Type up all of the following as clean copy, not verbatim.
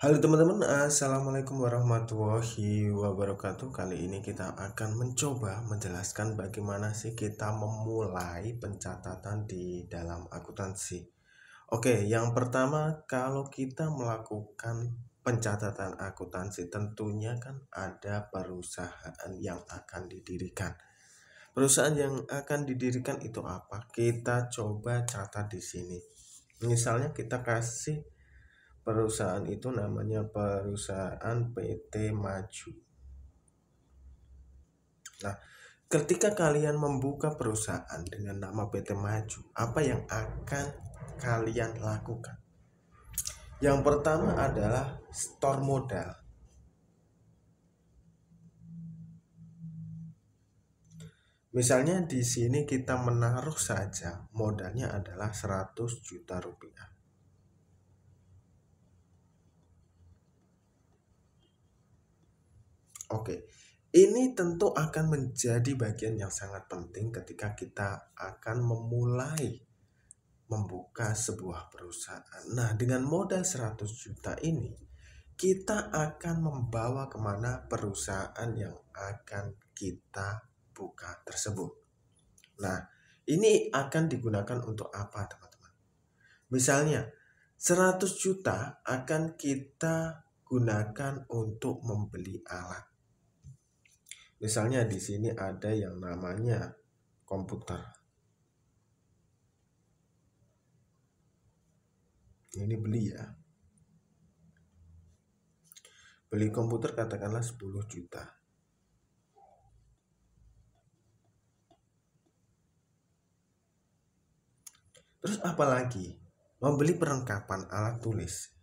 Halo teman-teman, Assalamualaikum warahmatullahi wabarakatuh. Kali ini kita akan mencoba menjelaskan bagaimana sih kita memulai pencatatan di dalam akuntansi. Oke, yang pertama kalau kita melakukan pencatatan akuntansi tentunya kan ada perusahaan yang akan didirikan. Perusahaan yang akan didirikan itu apa? Kita coba catat di sini. Misalnya kita kasih perusahaan itu namanya perusahaan PT Maju. Nah, ketika kalian membuka perusahaan dengan nama PT Maju, apa yang akan kalian lakukan? Yang pertama adalah store modal. Misalnya di sini kita menaruh saja modalnya adalah 100 juta rupiah. Oke, ini tentu akan menjadi bagian yang sangat penting ketika kita akan memulai membuka sebuah perusahaan. Nah, dengan modal 100 juta ini, kita akan membawa kemana perusahaan yang akan kita buka tersebut. Nah, ini akan digunakan untuk apa, teman-teman? Misalnya, 100 juta akan kita gunakan untuk membeli alat. Misalnya di sini ada yang namanya komputer. Ini beli ya. Beli komputer katakanlah 10 juta. Terus apalagi? Membeli perlengkapan alat tulis.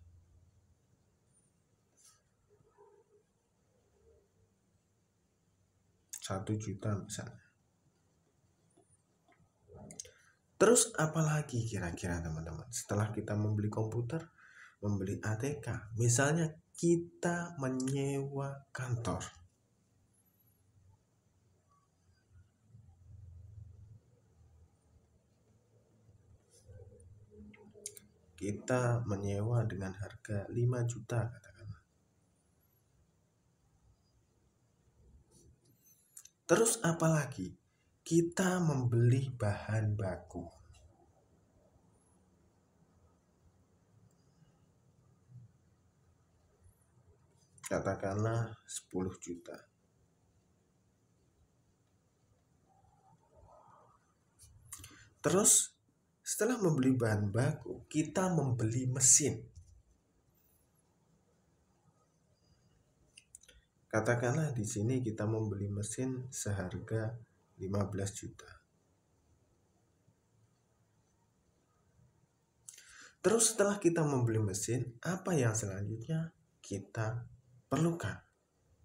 Rp1 juta misalnya. Terus apalagi kira-kira teman-teman? Setelah kita membeli komputer, membeli ATK, misalnya kita menyewa kantor. Kita menyewa dengan harga 5 juta katakanlah. Terus apalagi? Kita membeli bahan baku. Katakanlah 10 juta. Terus setelah membeli bahan baku, kita membeli mesin. Katakanlah di sini kita membeli mesin seharga 15 juta. Terus setelah kita membeli mesin, apa yang selanjutnya kita perlukan?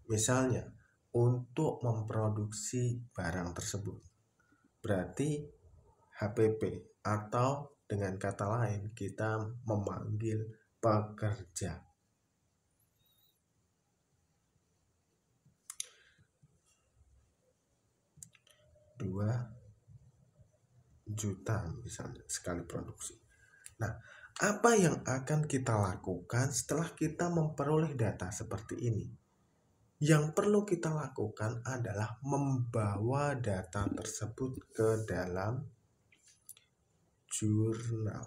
Misalnya, untuk memproduksi barang tersebut. Berarti HPP atau dengan kata lain kita memanggil pekerja. Rp2 juta misalnya sekali produksi. Nah, apa yang akan kita lakukan setelah kita memperoleh data seperti ini? Yang perlu kita lakukan adalah membawa data tersebut ke dalam jurnal.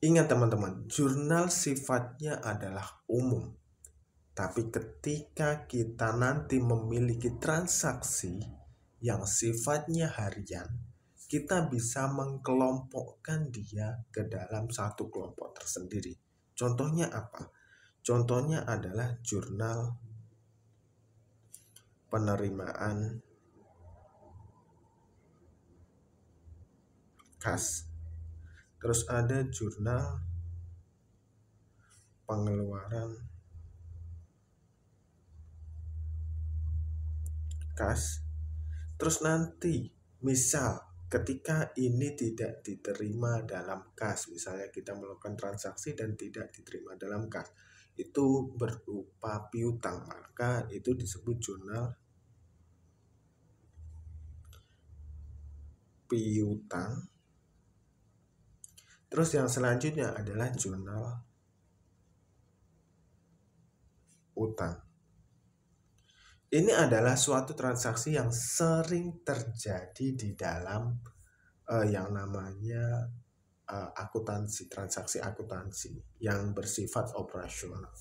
Ingat teman-teman, jurnal sifatnya adalah umum. Tapi ketika kita nanti memiliki transaksi yang sifatnya harian, kita bisa mengkelompokkan dia ke dalam satu kelompok tersendiri. Contohnya apa? Contohnya adalah jurnal penerimaan kas. Terus ada jurnal pengeluaran kas. Terus nanti misal ketika ini tidak diterima dalam kas, misalnya kita melakukan transaksi dan tidak diterima dalam kas, itu berupa piutang, maka itu disebut jurnal piutang. Terus yang selanjutnya adalah jurnal utang. Ini adalah suatu transaksi yang sering terjadi di dalam yang namanya akuntansi, transaksi akuntansi yang bersifat operasional.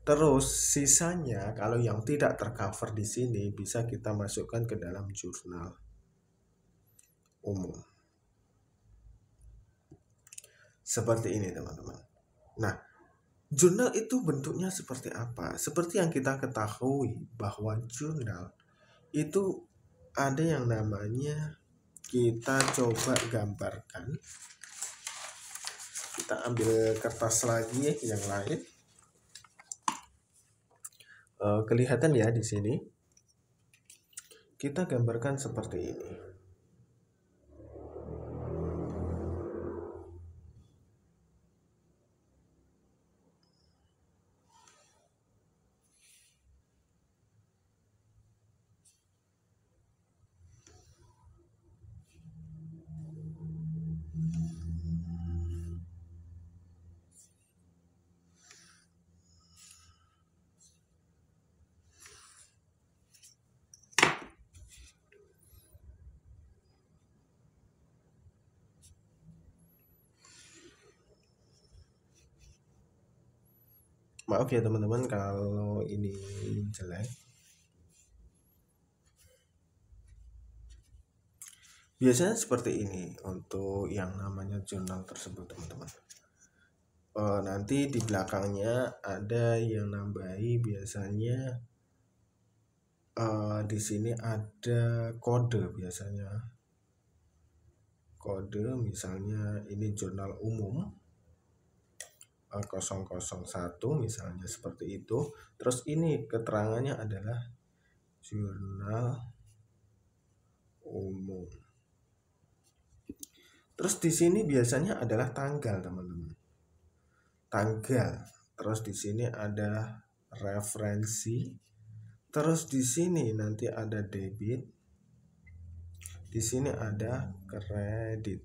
Terus sisanya kalau yang tidak tercover di sini bisa kita masukkan ke dalam jurnal umum. Seperti ini teman-teman. Nah, jurnal itu bentuknya seperti apa? Seperti yang kita ketahui bahwa jurnal itu ada yang namanya, kita coba gambarkan. Kita ambil kertas lagi yang lain. Kelihatan ya di sini. Kita gambarkan seperti ini. Maaf ya teman-teman kalau ini jelek. Biasanya seperti ini untuk yang namanya jurnal tersebut teman-teman. Nanti di belakangnya ada yang nambahi, biasanya di sini ada kode, biasanya kode, misalnya ini jurnal umum 001 misalnya seperti itu. Terus ini keterangannya adalah jurnal umum. Terus di sini biasanya adalah tanggal teman-teman, tanggal. Terus di sini ada referensi. Terus di sini nanti ada debit. Di sini ada kredit.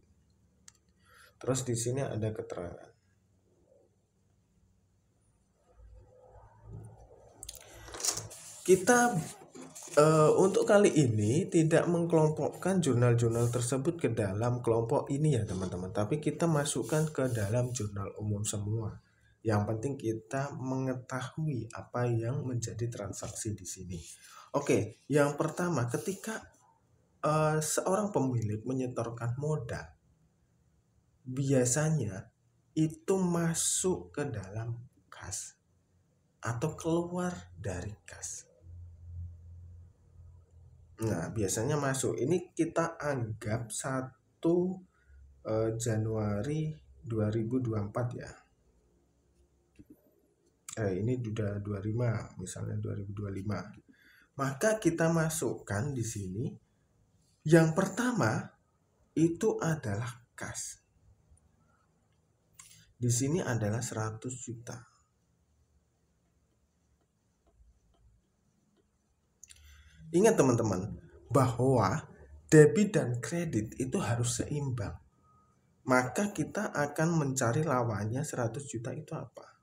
Terus di sini ada keterangan. Kita untuk kali ini tidak mengkelompokkan jurnal-jurnal tersebut ke dalam kelompok ini ya teman-teman, tapi kita masukkan ke dalam jurnal umum semua. Yang penting kita mengetahui apa yang menjadi transaksi di sini. Oke, yang pertama ketika seorang pemilik menyetorkan modal, biasanya itu masuk ke dalam kas atau keluar dari kas. Nah, biasanya masuk. Ini kita anggap 1 Januari 2024 ya. Ini sudah 25, misalnya 2025. Maka kita masukkan di sini. Yang pertama itu adalah kas. Di sini adalah 100 juta. Ingat teman-teman, bahwa debit dan kredit itu harus seimbang. Maka kita akan mencari lawannya 100 juta itu apa?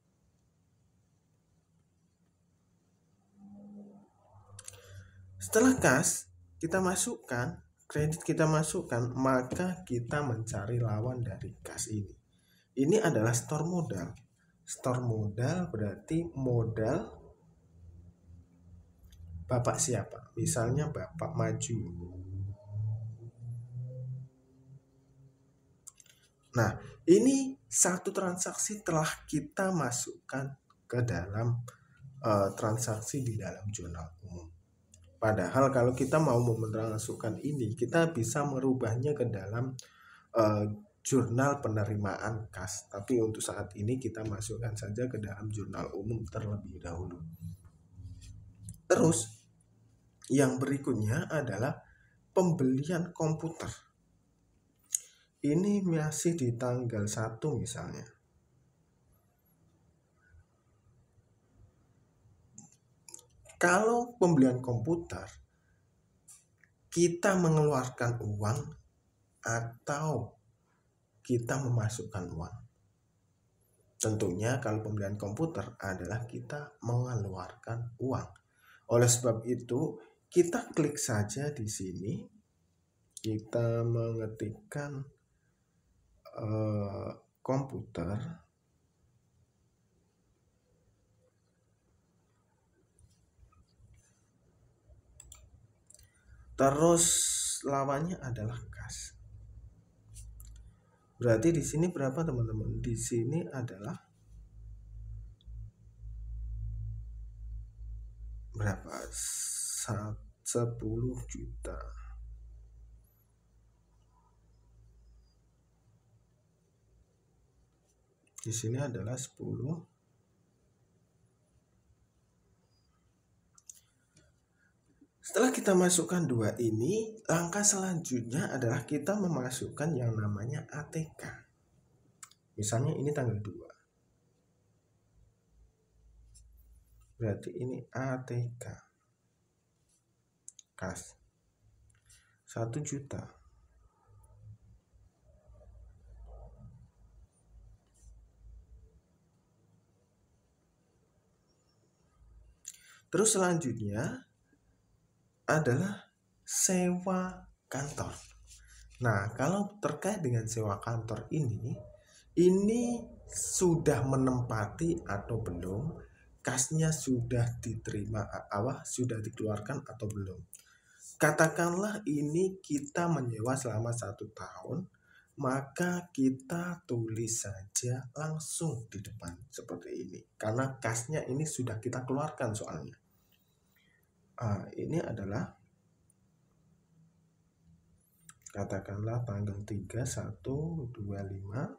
Setelah kas kita masukkan, kredit kita masukkan, maka kita mencari lawan dari kas ini. Ini adalah store modal. Store modal berarti modal Bapak siapa? Misalnya Bapak Maju. Nah, ini satu transaksi telah kita masukkan ke dalam transaksi di dalam jurnal umum. Padahal kalau kita mau memasukkan ini, kita bisa merubahnya ke dalam jurnal penerimaan kas. Tapi untuk saat ini kita masukkan saja ke dalam jurnal umum terlebih dahulu. Terus yang berikutnya adalah pembelian komputer. Ini masih di tanggal 1 misalnya. Kalau pembelian komputer, kita mengeluarkan uang atau kita memasukkan uang. Tentunya kalau pembelian komputer adalah kita mengeluarkan uang. Oleh sebab itu, kita klik saja di sini, kita mengetikkan komputer, terus lawannya adalah kas. Berarti di sini berapa teman-teman? Di sini adalah berapa? 10 juta. Di sini adalah 10. Setelah kita masukkan dua ini, langkah selanjutnya adalah kita memasukkan yang namanya ATK. Misalnya ini tanggal 2. Berarti ini ATK. Kas. 1 juta. Terus selanjutnya adalah sewa kantor. Nah, kalau terkait dengan sewa kantor ini sudah menempati atau belum, kasnya sudah diterima, sudah dikeluarkan atau belum. Katakanlah ini kita menyewa selama 1 tahun, maka kita tulis saja langsung di depan seperti ini, karena kasnya ini sudah kita keluarkan soalnya. Ini adalah katakanlah tanggal 31/25.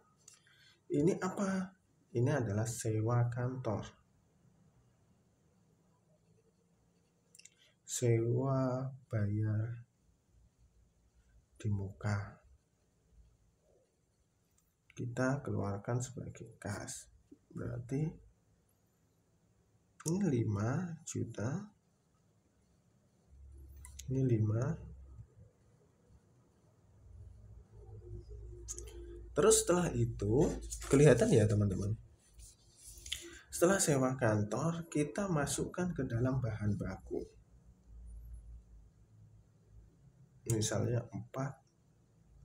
Ini apa? Ini adalah sewa kantor. Sewa bayar di muka. Kita keluarkan sebagai kas. Berarti ini 5 juta. Ini 5. Terus setelah itu, kelihatan ya teman-teman. Setelah sewa kantor, kita masukkan ke dalam bahan baku. Misalnya 4,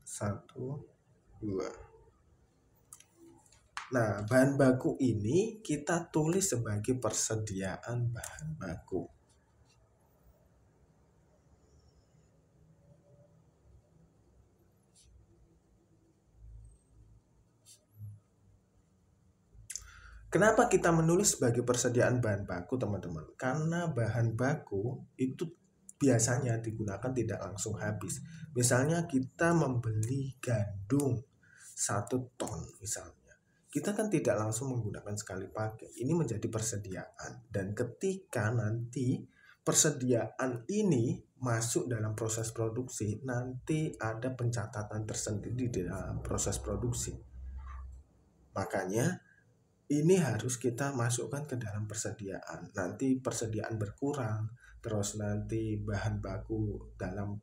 1, 2. Nah, bahan baku ini kita tulis sebagai persediaan bahan baku. Kenapa kita menulis sebagai persediaan bahan baku, teman-teman? Karena bahan baku itu biasanya digunakan tidak langsung habis. Misalnya kita membeli gandum 1 ton misalnya. Kita kan tidak langsung menggunakan sekali pakai. Ini menjadi persediaan. Dan ketika nanti persediaan ini masuk dalam proses produksi, nanti ada pencatatan tersendiri di dalam proses produksi. Makanya ini harus kita masukkan ke dalam persediaan. Nanti persediaan berkurang, terus nanti bahan baku dalam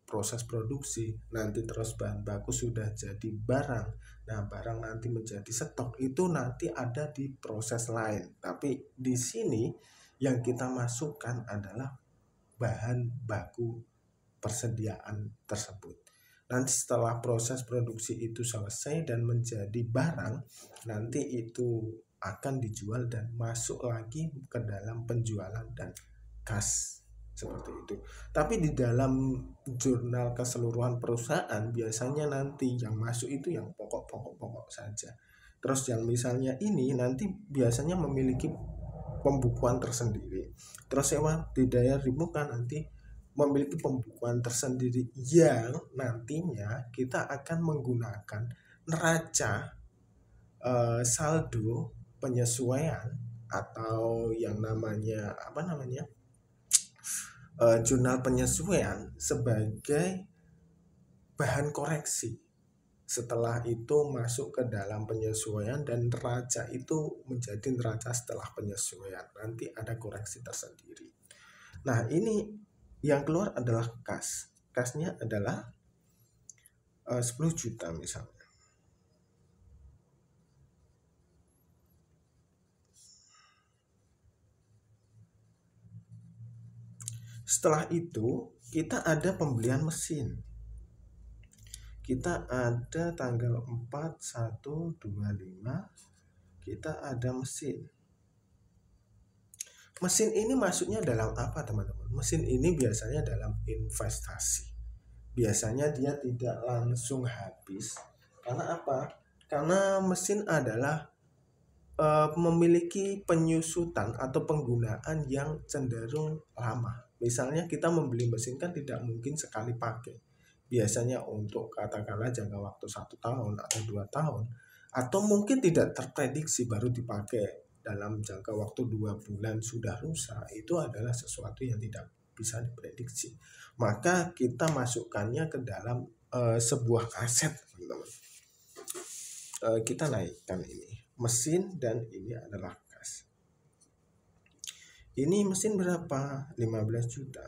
proses produksi, nanti terus bahan baku sudah jadi barang. Nah, barang nanti menjadi stok, itu nanti ada di proses lain. Tapi di sini yang kita masukkan adalah bahan baku persediaan tersebut. Nanti setelah proses produksi itu selesai dan menjadi barang, nanti itu akan dijual dan masuk lagi ke dalam penjualan dan kas seperti itu. Tapi di dalam jurnal keseluruhan perusahaan biasanya nanti yang masuk itu yang pokok saja. Terus yang misalnya ini nanti biasanya memiliki pembukuan tersendiri. Terus sewa dibayar di muka nanti memiliki pembukuan tersendiri yang nantinya kita akan menggunakan neraca saldo penyesuaian atau yang namanya jurnal penyesuaian sebagai bahan koreksi. Setelah itu masuk ke dalam penyesuaian dan neraca itu menjadi neraca setelah penyesuaian. Nanti ada koreksi tersendiri. Nah, ini yang keluar adalah kas. Kasnya adalah 10 juta misalnya. Setelah itu kita ada pembelian mesin. Kita ada tanggal 4/1/25, kita ada mesin. Mesin ini masuknya dalam apa, teman-teman? Mesin ini biasanya dalam investasi. Biasanya dia tidak langsung habis. Karena apa? Karena mesin adalah memiliki penyusutan atau penggunaan yang cenderung lama. Misalnya kita membeli mesin kan tidak mungkin sekali pakai. Biasanya untuk katakanlah jangka waktu 1 tahun atau 2 tahun, atau mungkin tidak terprediksi baru dipakai dalam jangka waktu 2 bulan sudah rusak. Itu adalah sesuatu yang tidak bisa diprediksi. Maka kita masukkannya ke dalam sebuah aset, teman-teman. Kita naikkan ini mesin dan ini adalah kas. Ini mesin berapa? 15 juta.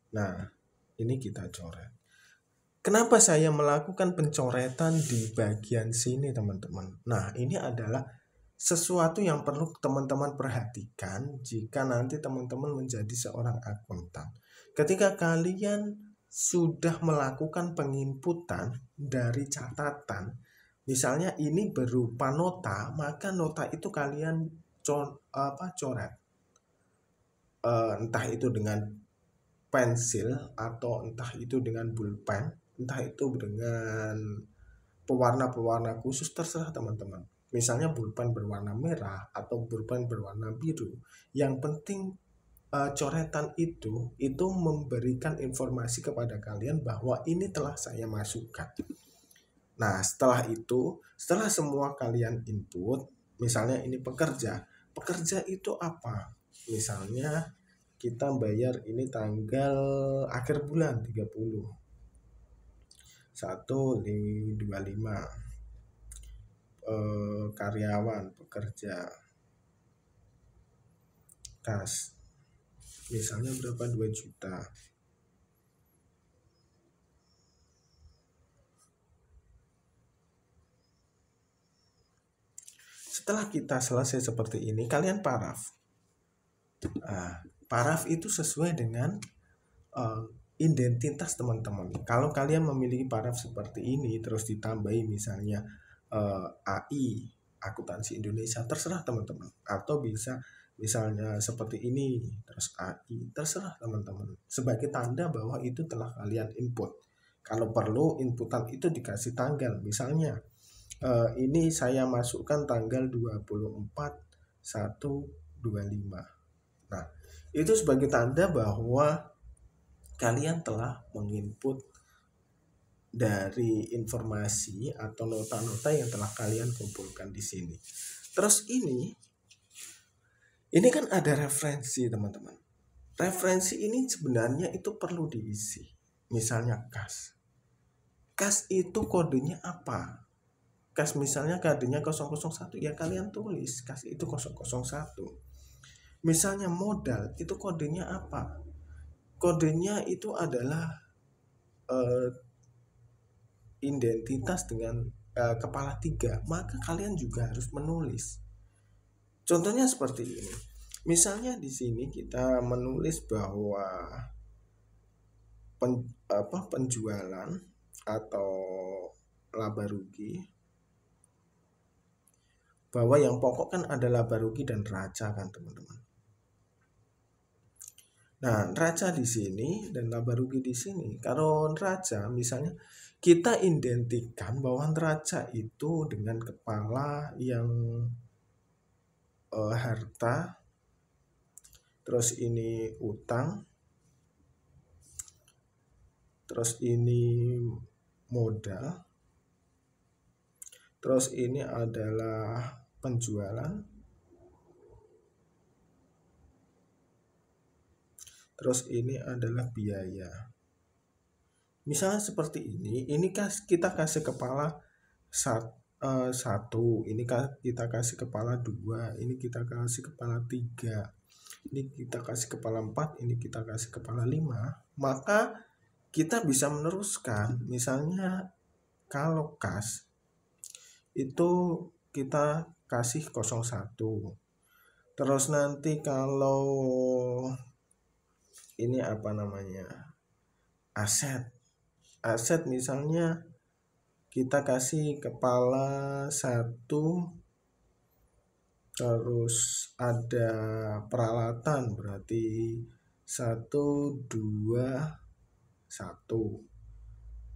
Nah, ini kita coret. Kenapa saya melakukan pencoretan di bagian sini, teman-teman? Nah, ini adalah sesuatu yang perlu teman-teman perhatikan jika nanti teman-teman menjadi seorang akuntan. Ketika kalian sudah melakukan penginputan dari catatan, misalnya ini berupa nota, maka nota itu kalian coret. Entah itu dengan pensil atau entah itu dengan pulpen, entah itu dengan pewarna-pewarna khusus, terserah teman-teman. Misalnya pulpen berwarna merah atau pulpen berwarna biru. Yang penting coretan itu memberikan informasi kepada kalian bahwa ini telah saya masukkan. Nah, setelah itu, setelah semua kalian input, misalnya ini pekerja. Pekerja itu apa? Misalnya kita bayar ini tanggal akhir bulan 30. 1/25. Karyawan, pekerja, kas. Misalnya berapa? 2 juta. Setelah kita selesai seperti ini, kalian paraf. Paraf itu sesuai dengan identitas teman-teman. Kalau kalian memiliki paraf seperti ini, terus ditambahi misalnya AI, akuntansi Indonesia, terserah teman-teman. Atau bisa misalnya seperti ini, terus AI, terserah teman-teman. Sebagai tanda bahwa itu telah kalian input. Kalau perlu inputan itu dikasih tanggal. Misalnya ini saya masukkan tanggal 24/1/25. Nah, itu sebagai tanda bahwa kalian telah menginput dari informasi atau nota-nota yang telah kalian kumpulkan di sini. Terus ini kan ada referensi, teman-teman. Referensi ini sebenarnya itu perlu diisi. Misalnya kas. Kas itu kodenya apa? Kas misalnya kodenya 001, ya kalian tulis kas itu 001. Misalnya modal, itu kodenya apa? Kodenya itu adalah identitas dengan kepala 3, maka kalian juga harus menulis. Contohnya seperti ini. Misalnya di sini kita menulis bahwa penjualan atau laba rugi, bahwa yang pokok kan ada laba rugi dan neraca kan, teman-teman. Nah, neraca di sini dan laba rugi di sini. Kalau neraca misalnya kita identikan bahwa neraca itu dengan kepala yang harta, terus ini utang, terus ini modal, terus ini adalah penjualan, terus ini adalah biaya. Misalnya seperti ini kita kasih kepala 1, ini kita kasih kepala 2, ini kita kasih kepala 3, ini kita kasih kepala 4, ini kita kasih kepala 5. Maka kita bisa meneruskan. Misalnya kalau kas itu kita kasih 01. Terus nanti kalau ini apa namanya, aset misalnya kita kasih kepala 1, terus ada peralatan berarti 1, 2, 1.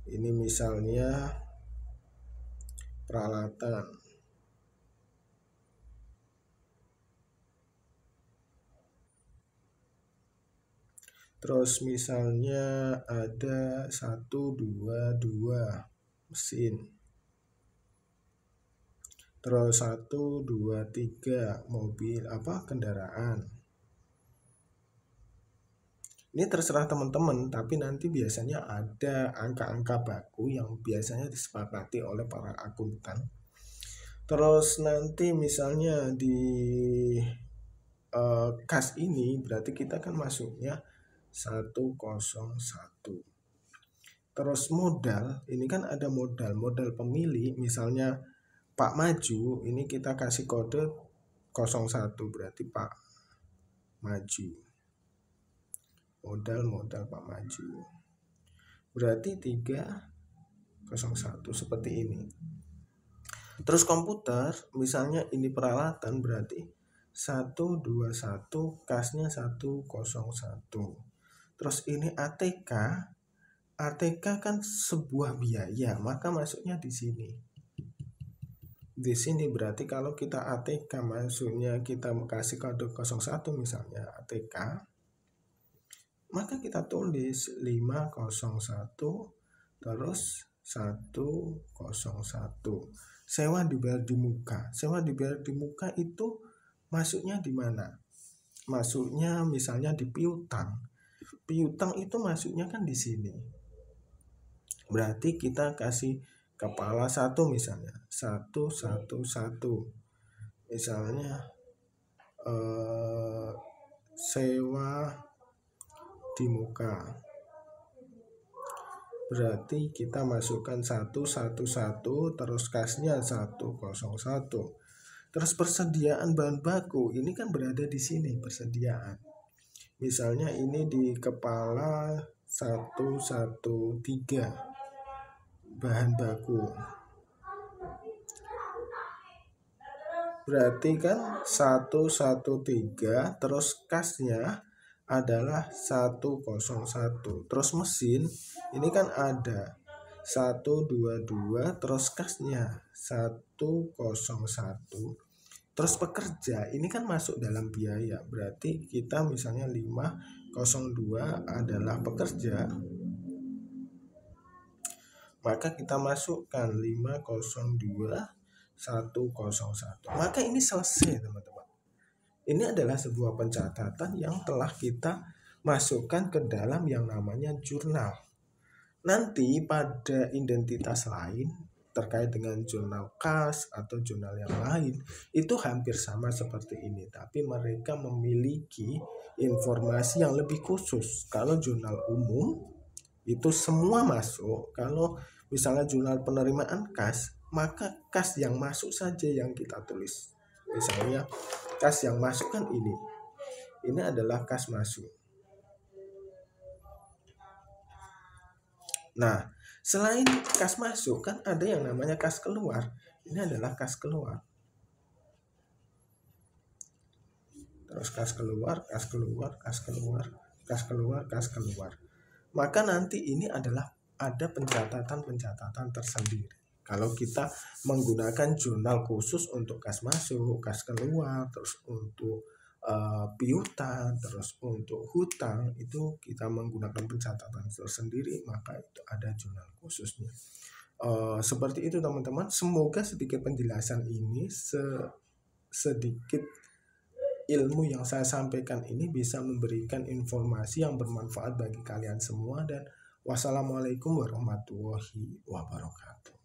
Ini misalnya peralatan. Terus misalnya ada 1, 2, 2 mesin. Terus 1, 2, 3 mobil kendaraan. Ini terserah teman-teman, tapi nanti biasanya ada angka-angka baku yang biasanya disepakati oleh para akuntan. Terus nanti misalnya di kas ini berarti kita kan masuknya 101. Terus modal, ini kan ada modal pemilik, misalnya Pak Maju, ini kita kasih kode 01 berarti Pak Maju. Modal Pak Maju. Berarti 301 seperti ini. Terus komputer, misalnya ini peralatan berarti 121, kasnya 101. Terus ini ATK kan sebuah biaya, maka masuknya di sini. Di sini berarti kalau kita ATK masuknya kita kasih kode 01 misalnya ATK, maka kita tulis 501 terus 101. Sewa dibayar di muka. Sewa dibayar di muka itu masuknya di mana? Masuknya misalnya di piutang. Piutang itu masuknya kan di sini. Berarti kita kasih kepala 1 misalnya 111. Misalnya sewa di muka. Berarti kita masukkan 111 terus kasnya 101. Terus persediaan bahan baku ini kan berada di sini persediaan. Misalnya ini di kepala 113 bahan baku. Berarti kan 113 terus kasnya adalah 101. Terus mesin ini kan ada 122 terus kasnya 101. Terus pekerja ini kan masuk dalam biaya. Berarti kita misalnya 502 adalah pekerja. Maka kita masukkan 502 101. Maka ini selesai teman-teman. Ini adalah sebuah pencatatan yang telah kita masukkan ke dalam yang namanya jurnal. Nanti pada identitas lain terkait dengan jurnal kas atau jurnal yang lain itu hampir sama seperti ini, tapi mereka memiliki informasi yang lebih khusus. Kalau jurnal umum itu semua masuk. Kalau misalnya jurnal penerimaan kas, maka kas yang masuk saja yang kita tulis. Misalnya kas yang masuk kan ini adalah kas masuk. Nah, selain kas masuk kan ada yang namanya kas keluar. Ini adalah kas keluar. Terus kas keluar, kas keluar, kas keluar, kas keluar, kas keluar. Maka nanti ini adalah ada pencatatan tersendiri. Kalau kita menggunakan jurnal khusus untuk kas masuk, kas keluar, terus untuk piutang, terus untuk hutang, itu kita menggunakan pencatatan tersendiri, maka itu ada jurnal khususnya. Seperti itu teman-teman. Semoga sedikit penjelasan ini, sedikit ilmu yang saya sampaikan ini bisa memberikan informasi yang bermanfaat bagi kalian semua. Dan wassalamualaikum warahmatullahi wabarakatuh.